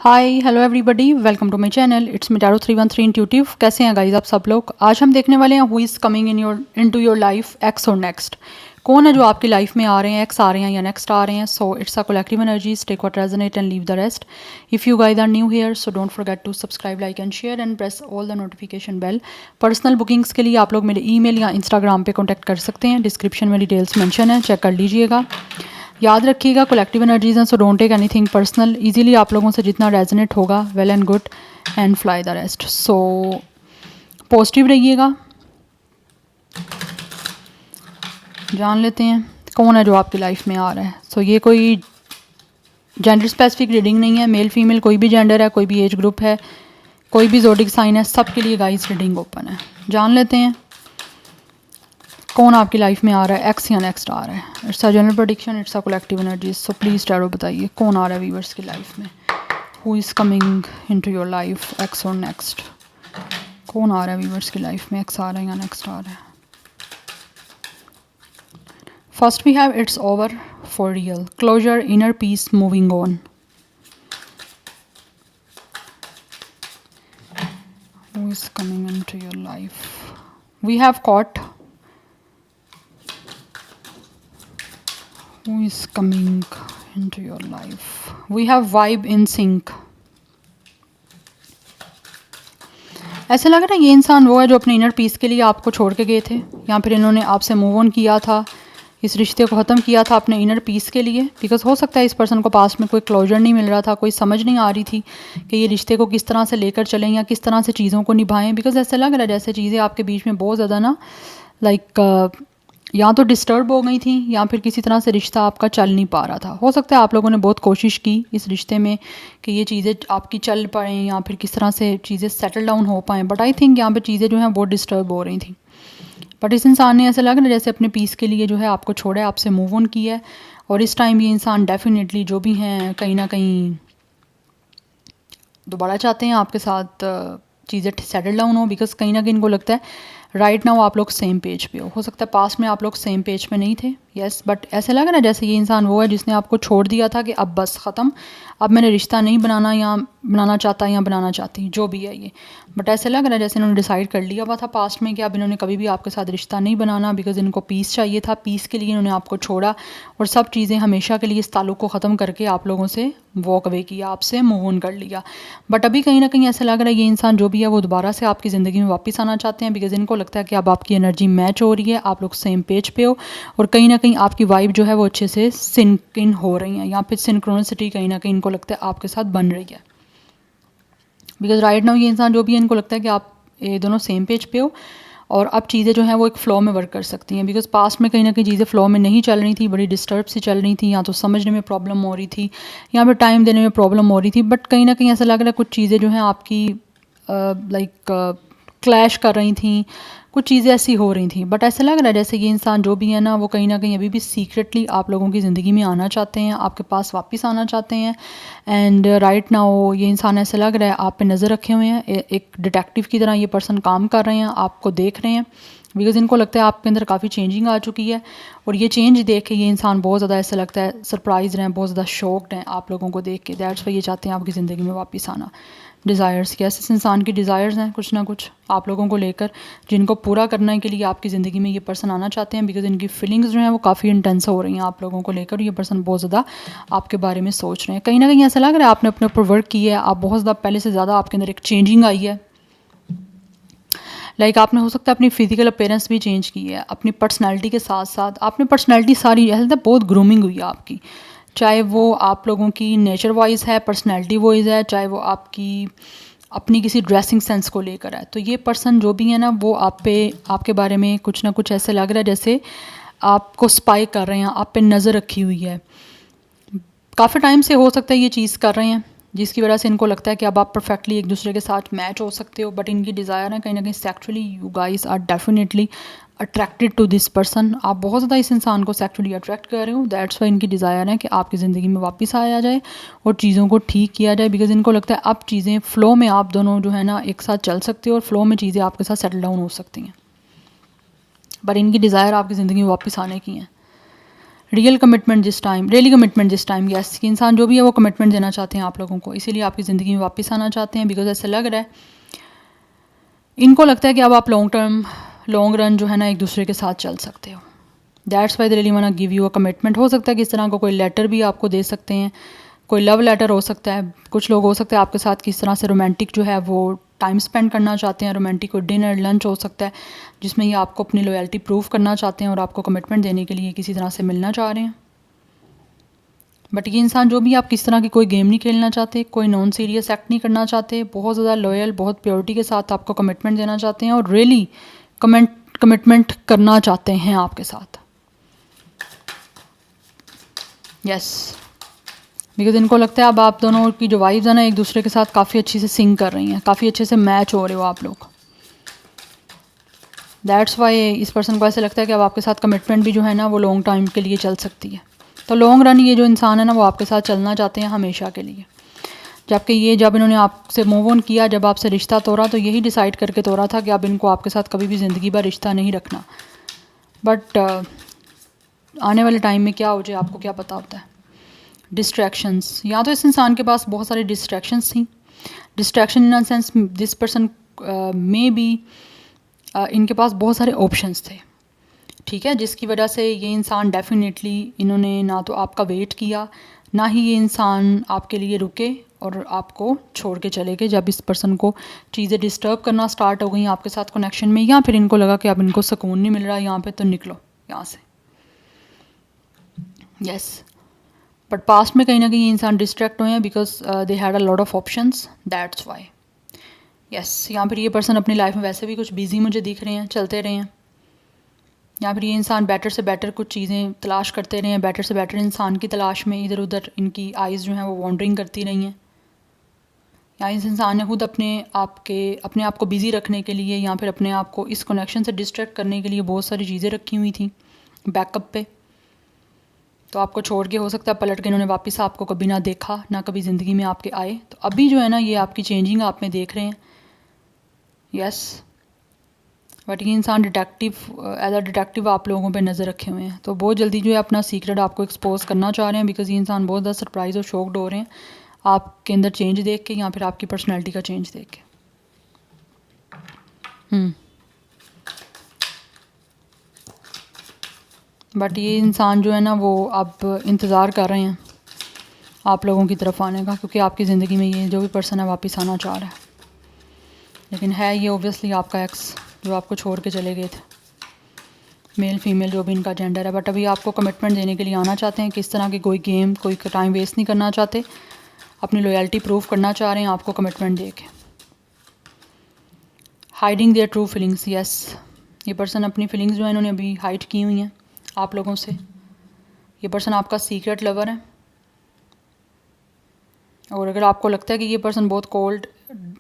Hi hello everybody, welcome to my channel. It's me tarot 313 intuitive. कैसे हैं guys आप सब लोग? आज हम देखने वाले हैं who is coming into your life, x और नेक्स्ट। कौन है जो आपकी लाइफ में आ रहे हैं, एक्स आ रहे हैं या नेक्स्ट आ रहे हैं। So it's a collective energies, take what resonate and leave the rest. If you guys are new here so don't forget to subscribe, like and share and press all the notification bell. Personal bookings के लिए आप लोग मेरे email या Instagram पे contact कर सकते हैं। डिस्क्रिप्शन में डिटेल्स मेंशन है, चेक कर लीजिएगा। याद रखिएगा कलेक्टिव एनर्जीज हैं, so don't take anything personal. Easily आप लोगों से जितना रेजोनेट होगा well and good, and fly the rest. So positive रहिएगा। जान लेते हैं कौन है जो आपकी लाइफ में आ रहा है। सो ये कोई जेंडर स्पेसिफिक रीडिंग नहीं है, मेल फीमेल कोई भी जेंडर है, कोई भी एज ग्रुप है, कोई भी ज़ोडिक साइन है, सबके लिए गाइस रीडिंग ओपन है। जान लेते हैं कौन आपकी लाइफ में आ रहा है, एक्स या नेक्स्ट आ रहा है। It's a general prediction, it's a collective energy. So please tarot बताइए कौन आ रहा है व्यूअर्स की लाइफ में, who is coming into your life, x और नेक्स्ट। कौन आ रहा है व्यूअर्स की लाइफ में, एक्स आ रहा है या नेक्स्ट आ रहा है। First we have it's over for real, closure, inner peace, moving on. Who is coming into your life? We have caught. Who is coming into your life? We have vibe in sync. ऐसा लग रहा है ये इंसान वो है जो अपने इनर पीस के लिए आपको छोड़ के गए थे, या फिर इन्होंने आपसे मूव ऑन किया था, इस रिश्ते को ख़त्म किया था अपने इनर पीस के लिए। बिकॉज हो सकता है इस पर्सन को पास्ट में कोई क्लोजर नहीं मिल रहा था, कोई समझ नहीं आ रही थी कि ये रिश्ते को किस तरह से लेकर चलें या किस तरह से चीज़ों को निभाएं। बिकॉज ऐसा लग रहा है जैसे चीज़ें आपके बीच में बहुत ज़्यादा ना लाइक या तो डिस्टर्ब हो गई थी या फिर किसी तरह से रिश्ता आपका चल नहीं पा रहा था। हो सकता है आप लोगों ने बहुत कोशिश की इस रिश्ते में कि ये चीज़ें आपकी चल पाएँ या फिर किस तरह से चीज़ें सेटल डाउन हो पाएँ, बट आई थिंक यहाँ पे चीज़ें जो हैं बहुत डिस्टर्ब हो रही थी। बट इस इंसान ने ऐसा लग रहा है जैसे अपने पीस के लिए जो है आपको छोड़ा है, आपसे मूव ऑन किया है। और इस टाइम ये इंसान डेफिनेटली जो भी हैं कहीं ना कहीं दोबारा चाहते हैं आपके साथ चीज़ें सेटल डाउन हो। बिकॉज कहीं ना कहीं इनको लगता है राइट नाउ आप लोग सेम पेज पे हो सकता है पास्ट में आप लोग सेम पेज पे नहीं थे, यस। बट ऐसा लग रहा है जैसे ये इंसान वो है जिसने आपको छोड़ दिया था कि अब बस ख़त्म, अब मैंने रिश्ता नहीं बनाना या बनाना चाहता या बनाना चाहती, जो भी है ये। बट ऐसा लग रहा है जैसे इन्होंने डिसाइड कर लिया हुआ था पास्ट में कि अब इन्होंने कभी भी आपके साथ रिश्ता नहीं बनाना। बिकॉज इनको पीस चाहिए था, पीस के लिए इन्होंने आपको छोड़ा और सब चीज़ें हमेशा के लिए इस ताल्लुक़ को ख़त्म करके आप लोगों से वॉक अवे किया, आपसे मूव ऑन कर लिया। बट अभी कहीं ना कहीं ऐसा लग रहा है ये इंसान जो भी है वो दोबारा से आपकी ज़िंदगी में वापस आना चाहते हैं। बिकॉज इनको लगता है कि अब आपकी एनर्जी मैच हो रही है, आप लोग सेम पेज पे हो और कहीं ना कहीं आपकी वाइब जो है वो अच्छे से सिंक इन हो रही है, या फिर सिंक्रोनिसिटी कहीं ना कहीं इनको लगता है आपके साथ बन रही है। बिकॉज राइट नाउ ये इंसान जो भी है इनको लगता है कि आप ये दोनों सेम पेज पे हो और अब चीज़ें जो हैं वो एक फ़्लो में वर्क कर सकती हैं। बिकॉज पास्ट में कहीं ना कहीं चीज़ें फ़्लो में नहीं चल रही थी, बड़ी डिस्टर्ब सी चल रही थी, या तो समझने में प्रॉब्लम हो रही थी या फिर टाइम देने में प्रॉब्लम हो रही थी। बट कहीं ना कहीं ऐसा लग रहा है कुछ चीज़ें जो हैं आपकी लाइक क्लैश कर रही थी, कुछ चीज़ें ऐसी हो रही थी। बट ऐसा लग रहा है जैसे ये इंसान जो भी है ना वो कहीं ना कहीं अभी भी सीक्रेटली आप लोगों की ज़िंदगी में आना चाहते हैं, आपके पास वापस आना चाहते हैं। एंड राइट नाउ ये इंसान ऐसा लग रहा है आप पे नज़र रखे हुए हैं, एक डिटेक्टिव की तरह ये पर्सन काम कर रहे हैं, आपको देख रहे हैं। बिकॉज इनको लगता है आपके अंदर काफ़ी चेंजिंग आ चुकी है और ये चेंज देख के ये इंसान बहुत ज़्यादा ऐसा लगता है सरप्राइज हैं, बहुत ज़्यादा शॉक्ड हैं आप लोगों को देख के। दैट्स वाई ये चाहते हैं आपकी ज़िंदगी में वापस आना। डिज़ायर्स, कैसे इस इंसान की डिज़ायर्स हैं कुछ ना कुछ आप लोगों को लेकर, जिनको पूरा करने के लिए आपकी ज़िंदगी में ये पर्सन आना चाहते हैं। बिकॉज इनकी फीलिंग्स जो हैं वो काफ़ी इंटेंस हो रही हैं आप लोगों को लेकर। ये पर्सन बहुत ज़्यादा आपके बारे में सोच रहे हैं। कहीं ना कहीं ऐसा लग रहा है आपने अपने ऊपर वर्क किया है, आप बहुत ज़्यादा पहले से ज़्यादा आपके अंदर एक चेंजिंग आई है। लाइक आपने हो सकता है अपनी फिजिकल अपीयरेंस भी चेंज की है, अपनी पर्सनैलिटी के साथ साथ आपने पर्सनैलिटी सारी ऐसा बहुत ग्रूमिंग हुई है आपकी, चाहे वो आप लोगों की नेचर वाइज है, पर्सनैलिटी वाइज है, चाहे वो आपकी अपनी किसी ड्रेसिंग सेंस को लेकर है। तो ये पर्सन जो भी है ना वो आप पे, आपके बारे में कुछ ना कुछ ऐसे लग रहा है जैसे आपको स्पाई कर रहे हैं, आप पे नज़र रखी हुई है। काफ़ी टाइम से हो सकता है ये चीज़ कर रहे हैं जिसकी वजह से इनको लगता है कि अब आप परफेक्टली एक दूसरे के साथ मैच हो सकते हो। बट इनकी डिज़ायर है कहीं ना कहीं sexually you guys are definitely attracted to this person. आप बहुत ज़्यादा इस इंसान को सेक्चुअली अट्रैक्ट कर रहे हो। दैट्स वाई इनकी डिज़ायर है कि आपकी ज़िंदगी में वापस आया जाए और चीज़ों को ठीक किया जाए। बिकॉज इनको लगता है अब चीज़ें फ़्लो में आप दोनों जो है ना एक साथ चल सकते हो और फ्लो में चीज़ें आपके साथ सेटल डाउन हो सकती हैं। बट इनकी डिज़ायर आपकी ज़िंदगी में वापस आने की हैं। Really commitment this time, yes, कि इंसान जो भी है वो कमिटमेंट देना चाहते हैं आप लोगों को, इसीलिए आपकी ज़िंदगी में वापस आना चाहते हैं। बिकॉज ऐसा लग रहा है इनको लगता है कि अब आप लॉन्ग रन जो है ना एक दूसरे के साथ चल सकते हो। That's why they really want give you a commitment. हो सकता है कि इस तरह का कोई लेटर भी आपको दे सकते हैं, कोई लव लेटर हो सकता है। कुछ लोग हो सकते हैं आपके साथ किस तरह से रोमांटिक जो है वो टाइम स्पेंड करना चाहते हैं, रोमांटिक कोई डिनर लंच हो सकता है जिसमें ये आपको अपनी लॉयल्टी प्रूव करना चाहते हैं और आपको कमिटमेंट देने के लिए किसी तरह से मिलना चाह रहे हैं। बट ये इंसान जो भी, आप किस तरह की कोई गेम नहीं खेलना चाहते, कोई नॉन सीरियस एक्ट नहीं करना चाहते, बहुत ज़्यादा लॉयल, बहुत प्योरिटी के साथ आपको कमिटमेंट देना चाहते हैं और रियली कमिटमेंट करना चाहते हैं आपके साथ। यस, बिकॉज इनको लगता है अब आप दोनों की जो वाइब्स है ना एक दूसरे के साथ काफ़ी अच्छी से सिंक कर रही हैं, काफ़ी अच्छे से मैच हो रहे हो आप लोग। दैट्स वाई इस पर्सन को ऐसे लगता है कि अब आपके साथ कमिटमेंट भी जो है ना वो लॉन्ग टाइम के लिए चल सकती है। तो लॉन्ग रन ये जो इंसान है ना वो आपके साथ चलना चाहते हैं हमेशा के लिए। जबकि ये जब इन्होंने आपसे मूव ऑन किया, जब आपसे रिश्ता तोड़ा, तो यही डिसाइड करके तोड़ा था कि अब इनको आपके साथ कभी भी ज़िंदगी भर रिश्ता नहीं रखना। बट आने वाले टाइम में क्या हो जाए आपको क्या पता होता है। डिस्ट्रैक्शंस, या तो इस इंसान के पास बहुत सारी डिस्ट्रैक्शंस थी। Distraction in the sense this person में बी इनके पास बहुत सारे ऑप्शंस थे, ठीक है, जिसकी वजह से ये इंसान डेफिनेटली इन्होंने ना तो आपका वेट किया, ना ही ये इंसान आपके लिए रुके और आपको छोड़ के चले गए। जब इस पर्सन को चीज़ें डिस्टर्ब करना स्टार्ट हो गई आपके साथ कनेक्शन में, या फिर इनको लगा कि अब इनको सुकून नहीं मिल रहा यहाँ पे, तो निकलो यहाँ से। यस, बट पास्ट में कहीं ना कहीं ये इंसान डिस्ट्रैक्ट हुए हैं because they had a lot of options, that's why. Yes, यहाँ पर ये पर्सन अपनी लाइफ में वैसे भी कुछ बिजी मुझे दिख रहे हैं, चलते रहे हैं। या फिर ये इंसान बेटर से बेटर कुछ चीज़ें तलाश करते रहे हैं, बेटर से बेटर इंसान की तलाश में इधर उधर इनकी आइज़ जो हैं वो वॉन्डरिंग करती रही हैं। या इस इंसान ने खुद अपने आप को बिज़ी रखने के लिए या फिर अपने आप को इस कनेक्शन से डिस्ट्रैक्ट करने के लिए बहुत सारी चीज़ें रखी हुई थी बैकअप पे। तो आपको छोड़ के हो सकता है पलट के इन्होंने वापस आपको कभी ना देखा, ना कभी ज़िंदगी में आपके आए। तो अभी जो है ना ये आपकी चेंजिंग आप में देख रहे हैं। यस, बट ये इंसान डिटेक्टिव, एज अ डिटेक्टिव आप लोगों पे नज़र रखे हुए हैं। तो बहुत जल्दी जो है अपना सीक्रेट आपको एक्सपोज करना चाह रहे हैं बिकॉज ये इंसान बहुत ज़्यादा सरप्राइज और शॉक्ड हो रहे हैं आपके अंदर चेंज देख के या फिर आपकी पर्सनैलिटी का चेंज देख के। बट ये इंसान जो है ना वो अब इंतज़ार कर रहे हैं आप लोगों की तरफ आने का, क्योंकि आपकी ज़िंदगी में ये जो भी पर्सन है वापस आना चाह रहा है। लेकिन है ये ओब्वियसली आपका एक्स जो आपको छोड़ के चले गए थे, मेल फीमेल जो भी इनका जेंडर है। बट अभी आपको कमिटमेंट देने के लिए आना चाहते हैं, किस तरह की कोई गेम, कोई टाइम वेस्ट नहीं करना चाहते, अपनी लॉयल्टी प्रूव करना चाह रहे हैं आपको कमिटमेंट दे के। Hiding their true feelings, yes, ये पर्सन अपनी फीलिंग्स जो है इन्होंने अभी हाइड की हुई हैं आप लोगों से। ये पर्सन आपका सीक्रेट लवर है और अगर आपको लगता है कि ये पर्सन बहुत कोल्ड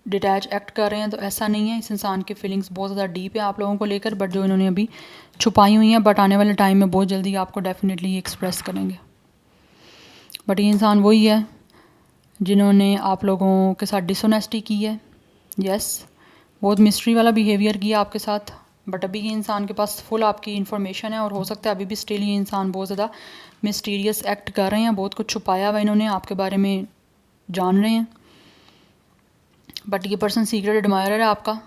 डिटैच एक्ट कर रहे हैं तो ऐसा नहीं है। इस इंसान की फीलिंग्स बहुत ज़्यादा डीप है आप लोगों को लेकर, बट जो इन्होंने अभी छुपाई हुई हैं, बट आने वाले टाइम में बहुत जल्दी आपको डेफिनेटली ये एक्सप्रेस करेंगे। बट ये इंसान वही है जिन्होंने आप लोगों के साथ डिसऑनेस्टी की है। यस, बहुत मिस्ट्री वाला बिहेवियर किया आपके साथ। बट अभी ये इंसान के पास फुल आपकी इन्फॉर्मेशन है और हो सकता है अभी भी स्टिल ये इंसान बहुत ज़्यादा मिस्टीरियस एक्ट कर रहे हैं, बहुत कुछ छुपाया हुआ इन्होंने आपके बारे में जान रहे हैं। बट ये पर्सन सीक्रेट एडमायरर है आपका,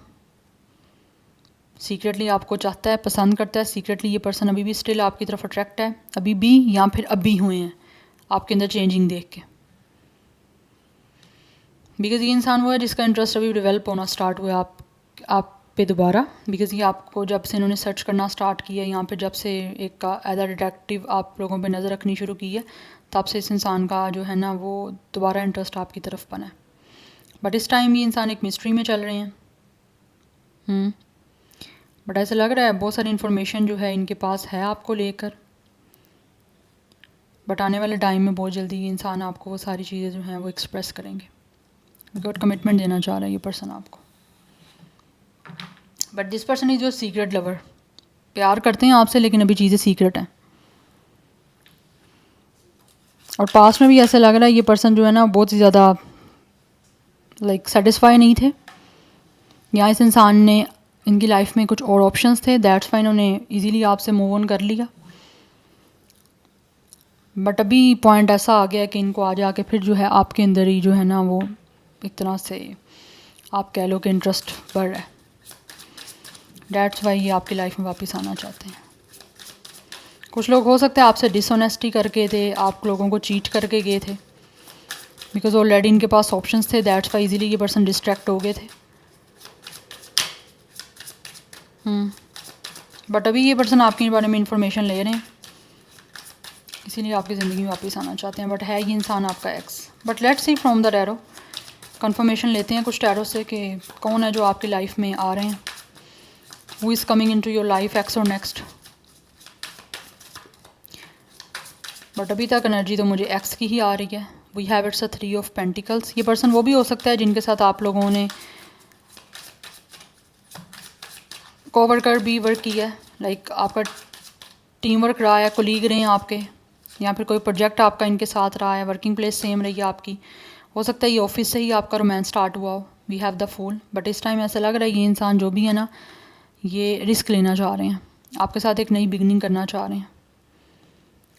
सीक्रेटली आपको चाहता है, पसंद करता है। सीक्रेटली ये पर्सन अभी भी स्टिल आपकी तरफ अट्रैक्ट है, अभी भी या फिर अभी हुए हैं आपके अंदर चेंजिंग देख के। बिकॉज़ ये इंसान वो है जिसका इंटरेस्ट अभी डेवलप होना स्टार्ट हुआ आप पे दोबारा। बिकॉज़ ये आपको जब से इन्होंने सर्च करना स्टार्ट किया, यहाँ पे जब से एक एज अ डिटेक्टिव आप लोगों पे नज़र रखनी शुरू की है, तब से इस इंसान का जो है ना वो दोबारा इंटरेस्ट आपकी तरफ बना है। बट इस टाइम ये इंसान एक मिस्ट्री में चल रहे हैं। बट ऐसा लग रहा है बहुत सारी इन्फॉर्मेशन जो है इनके पास है आपको लेकर, बट आने वाले टाइम में बहुत जल्दी ये इंसान आपको वो सारी चीज़ें जो हैं वो एक्सप्रेस करेंगे। बिकॉज कमिटमेंट देना चाह रहा है ये पर्सन आपको। But this person is your secret lover, प्यार करते हैं आपसे लेकिन अभी चीज़ें सीक्रेट हैं। और पास्ट में भी ऐसा लग रहा है ये पर्सन जो है ना बहुत ही ज़्यादा सेटिस्फाई नहीं थे, या इस इंसान ने इनकी लाइफ में कुछ और ऑप्शंस थे, दैट्स वाई इन्होंने इजीली आपसे मूव ऑन कर लिया। बट अभी पॉइंट ऐसा आ गया है कि इनको आ जाके फिर जो है आपके अंदर ही जो है ना वो एक तरह से आप कह लो कि इंटरेस्ट बढ़ रहा है। डैट्स वाई ये आपकी लाइफ में वापस आना चाहते हैं। कुछ लोग हो सकता है आपसे डिसऑनेस्टी करके थे, आप लोगों को चीट करके गए थे, बिकॉज ऑलरेडी इनके पास ऑप्शंस थे। दैट्स वाई इजीली ये पर्सन डिस्ट्रैक्ट हो गए थे। बट अभी ये पर्सन आपके बारे में इंफॉर्मेशन ले रहे हैं, इसीलिए आपकी ज़िंदगी में वापस आना चाहते हैं। बट है ये इंसान आपका x. But let's see from the tarot, confirmation लेते हैं कुछ टैरो से कि कौन है जो आपकी लाइफ में आ रहे हैं, who is coming into your life, x और नेक्स्ट। बट अभी तक एनर्जी तो मुझे एक्स की ही आ रही है। We have it's a 3 of pentacles. ये पर्सन वो भी हो सकता है जिनके साथ आप लोगों ने कोवर्कर भी वर्क किया है, लाइक आपका टीम वर्क रहा है, कोलीग रहे हैं आपके, या फिर कोई प्रोजेक्ट आपका इनके साथ रहा है, वर्किंग प्लेस सेम रही है आपकी। हो सकता है ये ऑफिस से ही आपका रोमांस स्टार्ट हुआ हो। We have the fool. But इस टाइम ऐसा लग रहा है ये इंसान जो भी है ना, ये रिस्क लेना चाह रहे हैं, आपके साथ एक नई बिगनिंग करना चाह रहे हैं,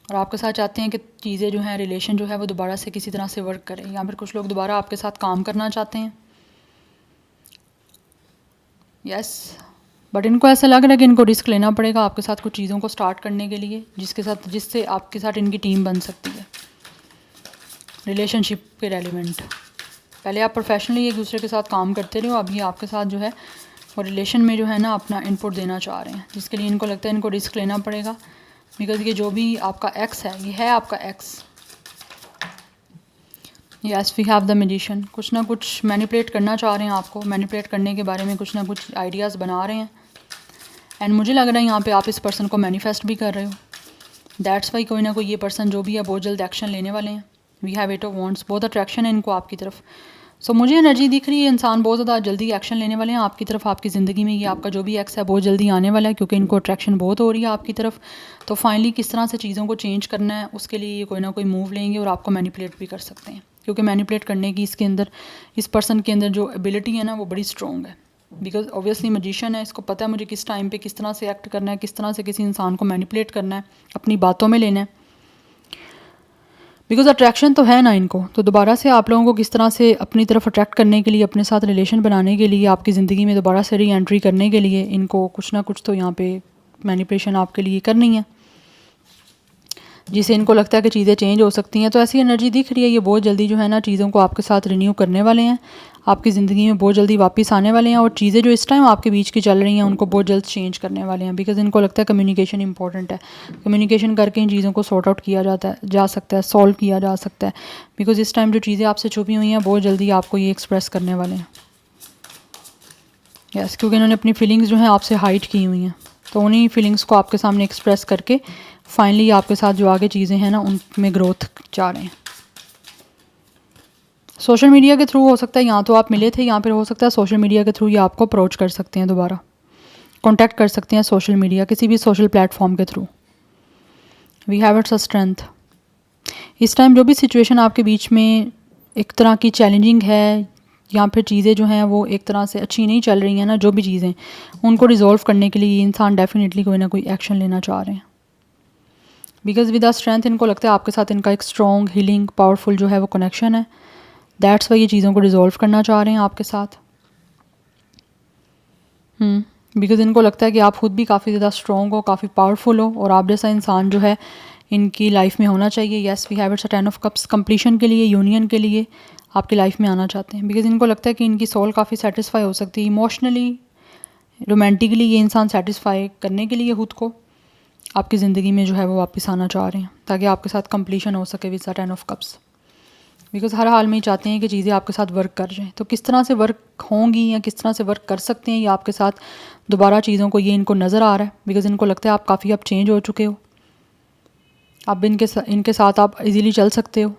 और आपके साथ चाहते हैं कि चीज़ें जो हैं, रिलेशन जो है वो दोबारा से किसी तरह से वर्क करें, या फिर कुछ लोग दोबारा आपके साथ काम करना चाहते हैं। यस, बट इनको ऐसा लग रहा है कि इनको रिस्क लेना पड़ेगा आपके साथ कुछ चीज़ों को स्टार्ट करने के लिए, जिससे आपके साथ इनकी टीम बन सकती है रिलेशनशिप के रेलिवेंट। पहले आप प्रोफेशनली एक दूसरे के साथ काम करते रहे हो, अभी आपके साथ जो है वो रिलेशन में जो है ना अपना इनपुट देना चाह रहे हैं, जिसके लिए इनको लगता है इनको रिस्क लेना पड़ेगा। बिकॉज ये जो भी आपका एक्स है, ये है आपका ex. Yes, we have the magician. कुछ ना कुछ मैनिपुलेट करना चाह रहे हैं आपको, मैनिपुलेट करने के बारे में कुछ ना कुछ आइडियाज़ बना रहे हैं। एंड मुझे लग रहा है यहाँ पे आप इस पर्सन को मैनिफेस्ट भी कर रहे हो। दैट्स वाई कोई ना कोई ये पर्सन जो भी है बहुत जल्द एक्शन लेने वाले हैं। We have 8 of wands. बहुत अट्रैक्शन है इनको आपकी तरफ। सो मुझे एनर्जी दिख रही है इंसान बहुत ज़्यादा जल्दी एक्शन लेने वाले हैं आपकी तरफ, आपकी ज़िंदगी में। ये आपका जो भी एक्स है बहुत जल्दी आने वाला है, क्योंकि इनको अट्रैक्शन बहुत हो रही है आपकी तरफ। तो फाइनली किस तरह से चीज़ों को चेंज करना है उसके लिए ये कोई ना कोई मूव लेंगे, और आपको मैनिपुलेट भी कर सकते हैं, क्योंकि मैनिपुलेट करने की इसके अंदर, इस पर्सन के अंदर जो एबिलिटी है ना वो बड़ी स्ट्रॉन्ग है। बिकॉज ऑब्वियसली मैजिशियन है, इसको पता है मुझे किस टाइम पे किस तरह से एक्ट करना है, किस तरह से किसी इंसान को मैनिपुलेट करना है, अपनी बातों में लेना है। बिकॉज अट्रैक्शन तो है ना इनको, तो दोबारा से आप लोगों को किस तरह से अपनी तरफ अट्रैक्ट करने के लिए, अपने साथ रिलेशन बनाने के लिए, आपकी ज़िंदगी में दोबारा से री एंट्री करने के लिए इनको कुछ ना कुछ तो यहाँ पे मैनिपुलेशन आपके लिए करनी है, जिसे इनको लगता है कि चीज़ें चेंज हो सकती हैं। तो ऐसी एनर्जी दिख रही है, ये बहुत जल्दी जो है ना चीज़ों को आपके साथ रिन्यू करने वाले हैं, आपकी ज़िंदगी में बहुत जल्दी वापस आने वाले हैं, और चीज़ें जो इस टाइम आपके बीच की चल रही हैं उनको बहुत जल्द चेंज करने वाले हैं। बिकॉज इनको लगता है कम्युनिकेशन इंपॉर्टेंट है, कम्युनिकेशन करके इन चीज़ों को सॉर्ट आउट किया जा सकता है, सॉल्व किया जा सकता है। बिकॉज इस टाइम जो चीज़ें आपसे छुपी हुई हैं बहुत जल्दी आपको ये एक्सप्रेस करने वाले हैं। यस, क्योंकि इन्होंने अपनी फीलिंग्स जो हैं आपसे हाइड की हुई हैं, तो उन्हीं फीलिंग्स को आपके सामने एक्सप्रेस करके फाइनली आपके साथ जो आगे चीज़ें हैं ना उनमें ग्रोथ चाह रहे हैं। सोशल मीडिया के थ्रू हो सकता है, यहाँ तो आप मिले थे, यहाँ पर हो सकता है सोशल मीडिया के थ्रू ये आपको अप्रोच कर सकते हैं, दोबारा कॉन्टैक्ट कर सकते हैं सोशल मीडिया, किसी भी सोशल प्लेटफॉर्म के through. We have it's a strength. इस टाइम जो भी सिचुएशन आपके बीच में एक तरह की चैलेंजिंग है, या फिर चीज़ें जो हैं वो एक तरह से अच्छी नहीं चल रही हैं ना, जो भी चीज़ें, उनको रिजॉल्व करने के लिए ये इंसान डेफिनेटली कोई ना कोई एक्शन लेना चाह रहे हैं। बिकॉज विद द स्ट्रेंथ इनको लगता है आपके साथ इनका एक स्ट्रॉन्ग, हीलिंग, पावरफुल जो है वो कनेक्शन है। दैट्स वाई ये चीज़ों को रिजॉल्व करना चाह रहे हैं आपके साथ। बिकॉज इनको लगता है कि आप खुद भी काफ़ी ज़्यादा स्ट्रॉन्ग हो, काफ़ी पावरफुल हो, और आप जैसा इंसान जो है इनकी लाइफ में होना चाहिए। Yes, we have it's a 10 of cups. Completion के लिए, यूनियन के लिए आपकी लाइफ में आना चाहते हैं। बिकॉज इनको लगता है कि इनकी सोल काफ़ी सेटिस्फाई हो सकती है इमोशनली, रोमांटिकली। ये इंसान सेटिस्फाई करने के लिए खुद को आपकी ज़िंदगी में जो है वो वापस आना चाह रहे हैं, ताकि आपके साथ कंप्लीशन हो सके with the 10 of cups. Because हर हाल में चाहते हैं कि चीज़ें आपके साथ वर्क कर जाएँ। तो किस तरह से वर्क होंगी या किस तरह से वर्क कर सकते हैं ये आपके साथ दोबारा चीज़ों को, ये इनको नज़र आ रहा है। बिकॉज इनको लगता है आप काफ़ी अब चेंज हो चुके हो, अब इनके साथ आप इजीली चल सकते हो,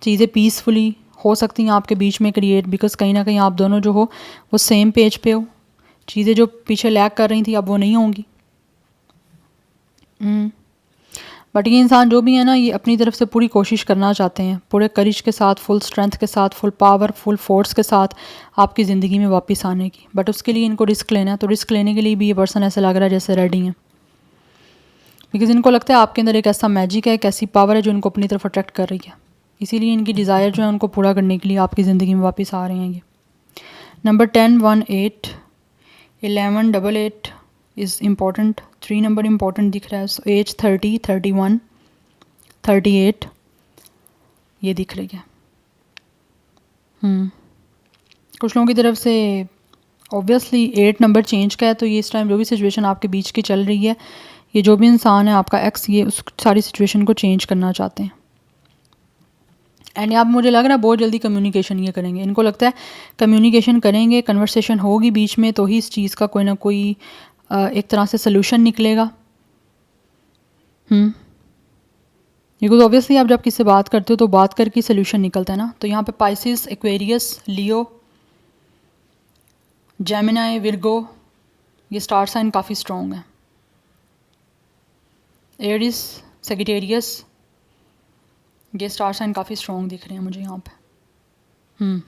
चीज़ें पीसफुली हो सकती हैं आपके बीच में क्रिएट। बिकॉज कहीं ना कहीं आप दोनों जो हो वो सेम पेज पे हो, चीज़ें जो पीछे लैग कर रही थी अब वो नहीं होंगी। बट ये इंसान जो भी है ना, ये अपनी तरफ से पूरी कोशिश करना चाहते हैं, पूरे करिश के साथ, फुल स्ट्रेंथ के साथ, फुल पावर, फुल फोर्स के साथ आपकी ज़िंदगी में वापस आने की। बट उसके लिए इनको रिस्क लेना है, तो रिस्क लेने के लिए भी ये पर्सन ऐसा लग रहा है जैसे रेडी हैं। बिकॉज इनको लगता है आपके अंदर एक ऐसा मैजिक है, एक ऐसी पावर है जो इनको अपनी तरफ अट्रैक्ट कर रही है, इसीलिए इनकी डिज़ायर जो है उनको पूरा करने के लिए आपकी ज़िंदगी में वापस आ रहे हैं ये। Number 10, 1, 8, 11, 88 is important, 3 number important दिख रहा है। सो एज 30, 31, 38 ये दिख रही है। कुछ लोगों की तरफ से ऑब्वियसली 8 नंबर चेंज का है, तो ये इस टाइम जो भी सिचुएशन आपके बीच की चल रही है, ये जो भी इंसान है आपका एक्स, ये उस सारी सिचुएशन को चेंज करना चाहते हैं। एंड आप मुझे लग रहा है बहुत जल्दी कम्युनिकेशन ये करेंगे। इनको लगता है कम्युनिकेशन करेंगे, कन्वर्सेशन होगी बीच में, तो ही इस चीज़ का कोई ना कोई एक तरह से सलूशन निकलेगा। बिकॉज ऑब्वियसली आप जब किसी से बात करते हो तो बात करके सलूशन निकलता है ना। तो यहाँ पे पाइसिस, एक्वेरियस, लियो, जेमिनाई, विर्गो, ये स्टार साइन काफ़ी स्ट्रॉन्ग है। एरिस, सेजिटेरियस, ये स्टार साइन काफ़ी स्ट्रॉन्ग दिख रहे हैं मुझे यहाँ पे।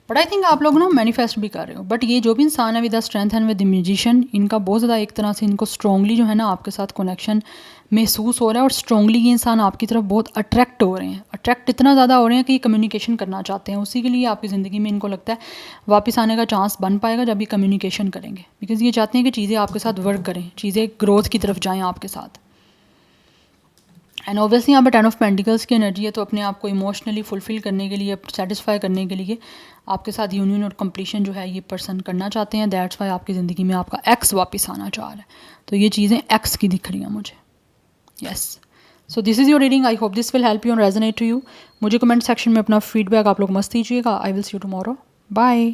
बट आई थिंक आप लोग ना मैनिफेस्ट भी कर रहे हो। बट ये जो भी इंसान है with the strength and with the musician, इनका बहुत ज़्यादा एक तरह से इनको स्ट्रॉन्गली जो है ना आपके साथ कनेक्शन महसूस हो रहा है, और स्ट्रॉन्गली ये इंसान आपकी तरफ बहुत अट्रैक्ट हो रहे हैं। अट्रैक्ट इतना ज़्यादा हो रहे हैं कि ये कम्युनिकेशन करना चाहते हैं। उसी के लिए आपकी ज़िंदगी में इनको लगता है वापस आने का चांस बन पाएगा जब ये कम्युनिकेशन करेंगे, बिकॉज ये चाहते हैं कि चीज़ें आपके साथ वर्क करें, चीज़ें ग्रोथ की तरफ जाएँ आपके साथ। एंड ऑब्वियसली यहाँ पर 10 ऑफ पेंटिकल्स की एनर्जी है, तो अपने आप को इमोशनली फुलफिल करने के लिए, सेटिस्फाई करने के लिए आपके साथ यूनियन और कंप्लीशन जो है ये पर्सन करना चाहते हैं। दैट्स वाई आपकी ज़िंदगी में आपका एक्स वापस आना चाह रहा है। तो ये चीज़ें एक्स की दिख रही हैं मुझे। Yes, so this is your reading. I hope this will help you and resonate to you. मुझे कमेंट सेक्शन में अपना फीडबैक आप लोग मस्त दीजिएगा। I will see you tomorrow. Bye.